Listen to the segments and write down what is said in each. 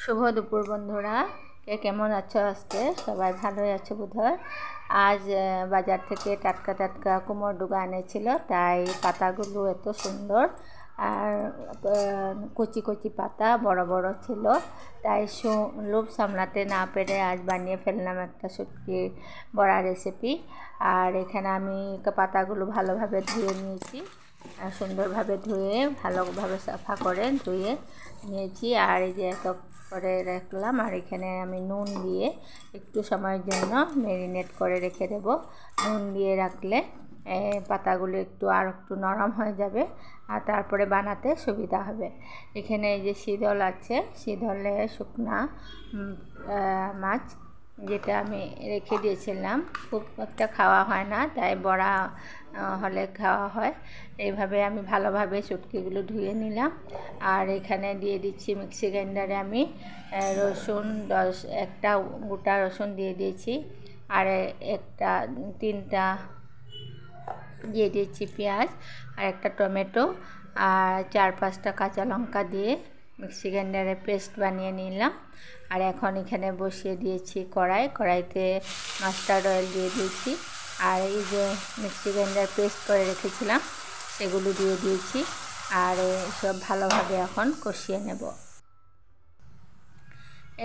শুভ দুপুর বন্ধুরা, কে কেমন আছো? আজকে সবাই ভালোই আছো বোধহয়। আজ বাজার থেকে টাটকা টাটকা কুমড়ো ডুগা এনেছিল, তাই পাতাগুলো এত সুন্দর আর কচি কচি পাতা বড় বড় ছিল, তাই লোভ সামলাতে না পেরে আজ বানিয়ে ফেললাম একটা শুটকি বড়া রেসিপি। আর এখানে আমি পাতাগুলো ভালোভাবে ধুয়ে নিয়েছি, সুন্দরভাবে ধুয়ে ভালোভাবে সাফা করে ধুয়ে নিয়েছি। আর এই যে এত করে রাখলাম, আর এখানে আমি নুন দিয়ে একটু সময়ের জন্য ম্যারিনেট করে রেখে দেব। নুন দিয়ে রাখলে পাতাগুলো আর একটু নরম হয়ে যাবে আর তারপরে বানাতে সুবিধা হবে। এখানে এই যে শীতল আছে, শীতলে শুকনা মাছ যেটা আমি রেখে দিয়েছিলাম, খুব একটা খাওয়া হয় না, তাই বড়া হলে খাওয়া হয়। এইভাবে আমি ভালোভাবে শুটকিগুলো ধুয়ে নিলাম। আর এখানে দিয়ে দিচ্ছি মিক্সি গ্রাইন্ডারে আমি রসুন একটা গোটা রসুন দিয়ে দিয়েছি, আর তিনটা দিয়ে দিয়েছি পেঁয়াজ, আর একটা টমেটো, আর 4-5টা কাঁচা লঙ্কা দিয়ে মিক্সি গ্রাইন্ডারে পেস্ট বানিয়ে নিলাম। আর এখন এখানে বসিয়ে দিয়েছি কড়াইতে মাস্টার্ড অয়েল দিয়ে দিয়েছি, আর এই যে মিক্সি গ্রাইন্ডার পেস্ট করে রেখেছিলাম সেগুলো দিয়ে দিয়েছি। আর সব ভালোভাবে এখন কষিয়ে নেব।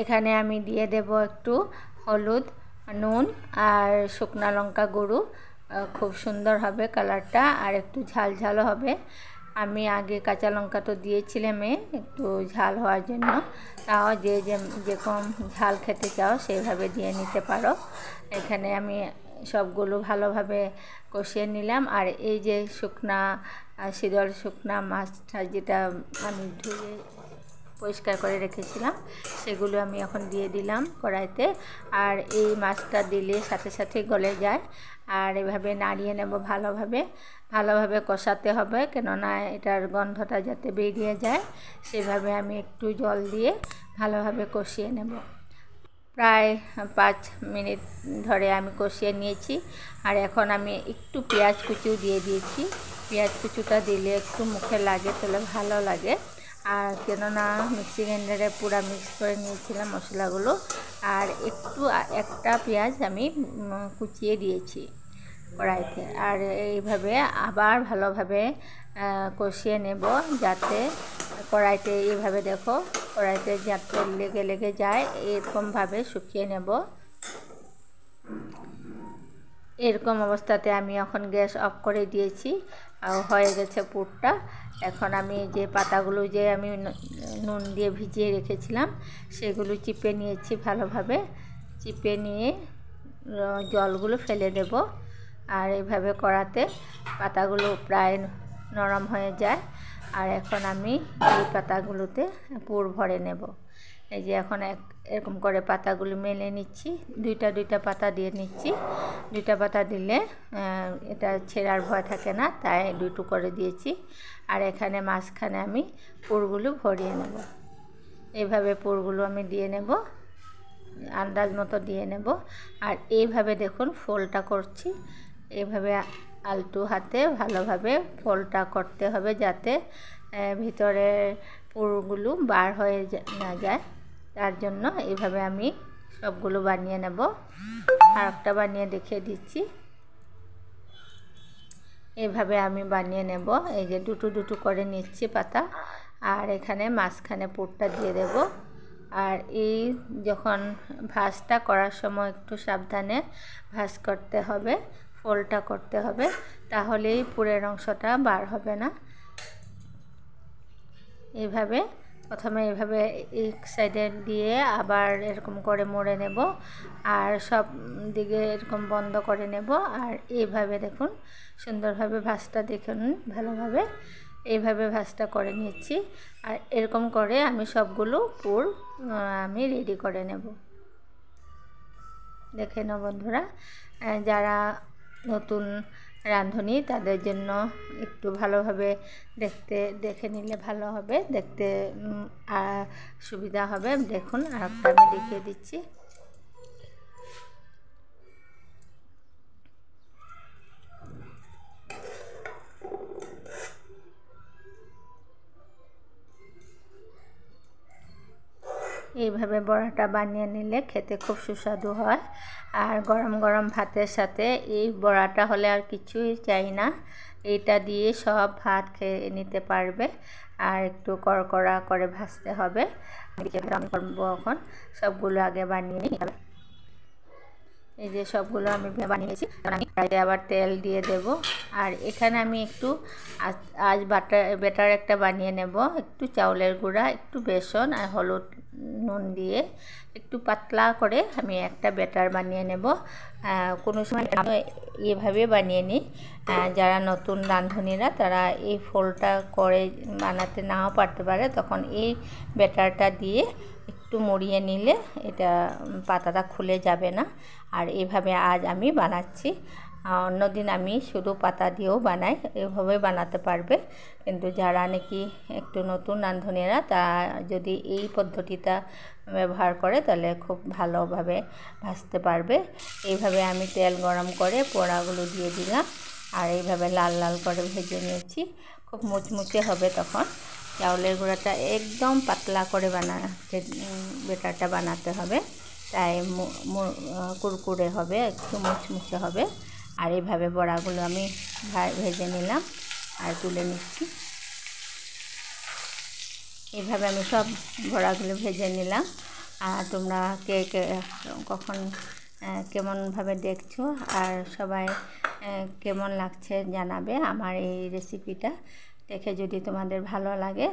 এখানে আমি দিয়ে দেব একটু হলুদ, নুন আর শুকনো লঙ্কা গুঁড়ো, খুব সুন্দর হবে কালারটা, আর একটু ঝাল ঝালও হবে। আমি আগে কাঁচা লঙ্কা তো দিয়েছিলাম একটু ঝাল হওয়ার জন্য, তাও যে যেরকম ঝাল খেতে চাও সেইভাবে দিয়ে নিতে পারো। এখানে আমি সবগুলো ভালোভাবে কষিয়ে নিলাম। আর এই যে শীতল শুকনা মাছটা যেটা আমি ধুয়ে পরিষ্কার করে রেখেছিলাম সেগুলো আমি এখন দিয়ে দিলাম কড়াইতে। আর এই মাছটা দিলে সাথে সাথে গলে যায়, আর এভাবে নাড়িয়ে নেব, ভালোভাবে কষাতে হবে, কেননা এটার গন্ধটা যাতে বেরিয়ে যায়। সেভাবে আমি একটু জল দিয়ে ভালোভাবে কষিয়ে নেব। প্রায় 5 মিনিট ধরে আমি কষিয়ে নিয়েছি। আর এখন আমি একটু পেঁয়াজ কুচিও দিয়ে দিয়েছি। পেঁয়াজ কুচিটা দিলে একটু মুখে লাগে, তাহলে ভালো লাগে। আর কেননা মিক্সি গ্রাইন্ডারে পুরো মিক্স করে নিয়েছিলাম মশলাগুলো, আর একটা পেঁয়াজ আমি কুচিয়ে দিয়েছি কড়াইতে। আর এইভাবে আবার ভালোভাবে কষিয়ে নেব, যাতে কড়াইতে এইভাবে দেখো কড়াইতে যাতে লেগে যায়, এরকমভাবে শুকিয়ে নেব। এরকম অবস্থাতে আমি এখন গ্যাস অফ করে দিয়েছি, হয়ে গেছে পুরটা। এখন আমি যে পাতাগুলো যে আমি নুন দিয়ে ভিজিয়ে রেখেছিলাম সেগুলো চিপে নিয়েছি, ভালোভাবে চিপে নিয়ে জলগুলো ফেলে দেব। আর এইভাবে করাতে পাতাগুলো প্রায় নরম হয়ে যায়। আর এখন আমি এই পাতাগুলোতে পুর ভরে নেব। এই যে এখন এরকম করে পাতাগুলো মেলে নিচ্ছি, দুইটা পাতা দিয়ে নিচ্ছি। 2টা পাতা দিলে এটা ছেঁড়ার ভয় থাকে না, তাই 2টো করে দিয়েছি। আর এখানে মাঝখানে আমি পুরগুলো ভরিয়ে নেব। এইভাবে পুরগুলো আমি দিয়ে নেব, আন্দাজ মতো দিয়ে নেব। আর এইভাবে দেখুন ফোল্ডটা করছি, এইভাবে আলতু হাতে ভালোভাবে ফোল্ডটা করতে হবে, যাতে ভিতরে পুরগুলো বার হয়ে না যায়। তার জন্য এইভাবে আমি সবগুলো বানিয়ে নেব। আর একটা বানিয়ে দেখিয়ে দিচ্ছি, এইভাবে আমি বানিয়ে নেব। এই যে দুটো করে নিচ্ছি পাতা, আর এখানে মাঝখানে পুরটা দিয়ে দেব। আর এই যখন ভাঁজটা করার সময় একটু সাবধানে ভাঁজ করতে হবে, ফোল্ডটা করতে হবে, তাহলেই পুরের অংশটা বার হবে না। এইভাবে প্রথমে এইভাবে এক সাইডে দিয়ে আবার এরকম করে মুড়ে নেব, আর সব দিকে এরকম বন্ধ করে নেব। আর এইভাবে দেখুন সুন্দরভাবে ভাঁজটা দেখুন, ভালোভাবে এইভাবে ভাঁজটা করে নিচ্ছি। আর এরকম করে আমি সবগুলো পুর আমি রেডি করে নেব। দেখে নাও বন্ধুরা, যারা নতুন রাঁধুনি তাদের জন্য একটু ভালোভাবে দেখে নিলে ভালো হবে, দেখতে সুবিধা হবে। দেখুন আরেকটা আমি দেখিয়ে দিচ্ছি। এইভাবে বড়াটা বানিয়ে নিলে খেতে খুব সুস্বাদু হয়। আর গরম গরম ভাতের সাথে এই বড়াটা হলে আর কিছুই চাই না, এটা দিয়ে সব ভাত খেয়ে নিতে পারবে। আর একটু কড়কড়া করে ভাজতে হবে। আমি করবো এখন সবগুলো আগে বানিয়ে নিই। এই যে সবগুলো আমি বানিয়েছি, আমি কড়াইতে আবার তেল দিয়ে দেব। আর এখানে আমি একটু আজ ব্যাটার একটা বানিয়ে নেব। একটু চাউলের গুঁড়া, একটু বেসন আর হলুদ নুন দিয়ে একটু পাতলা করে আমি একটা ব্যাটার বানিয়ে নেব। কোনো সময় এভাবে বানিয়ে নিই। যারা নতুন রাঁধুনিরা তারা এই ফোলটা করে বানাতে নাও পারতে পারে, তখন এই ব্যাটারটা দিয়ে একটু মুড়িয়ে নিলে এটা পাতাটা খুলে যাবে না। আর এভাবে আজ আমি বানাচ্ছি। অন্যদিন আমি শুধু পাতা দিয়েও বানাই, এভাবে বানাতে পারবে। কিন্তু যারা নাকি একটু নতুন রাঁধুনিরা তা যদি এই পদ্ধতিটা ব্যবহার করে তাহলে খুব ভালোভাবে ভাজতে পারবে। এইভাবে আমি তেল গরম করে পোড়াগুলো দিয়ে দিলাম আর এইভাবে লাল লাল করে ভেজে নিয়েছি। খুব মুচমুচে হবে তখন। চাউলের গুঁড়াটা একদম পাতলা করে ব্যাটারটা বানাতে হবে, তাই কুরকুরে হবে, একটু মুচমুচে হবে। আর এইভাবে বড়াগুলো আমি ভেজে নিলাম আর তুলে নিচ্ছি। এইভাবে আমি সব বড়াগুলো ভেজে নিলাম। আর তোমরা কে কখন কেমনভাবে দেখছো আর সবাই কেমন লাগছে জানাবে। আমার এই রেসিপিটা দেখে যদি তোমাদের ভালো লাগে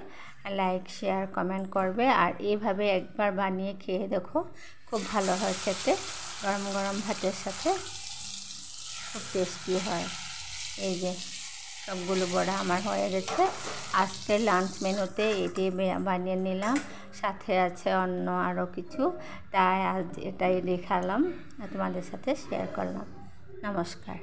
লাইক শেয়ার কমেন্ট করবে। আর এইভাবে একবার বানিয়ে খেয়ে দেখো, খুব ভালো হয় খেতে। গরম গরম ভাতের সাথে খুব টেস্টি হয়। এই যে সবগুলো বড়া আমার হয়ে গেছে। আজকে লাঞ্চ মেনুতে এটি বানিয়ে নিলাম, সাথে আছে অন্য আরও কিছু, তাই আজ এটাই দেখালাম, তোমাদের সাথে শেয়ার করলাম। নমস্কার।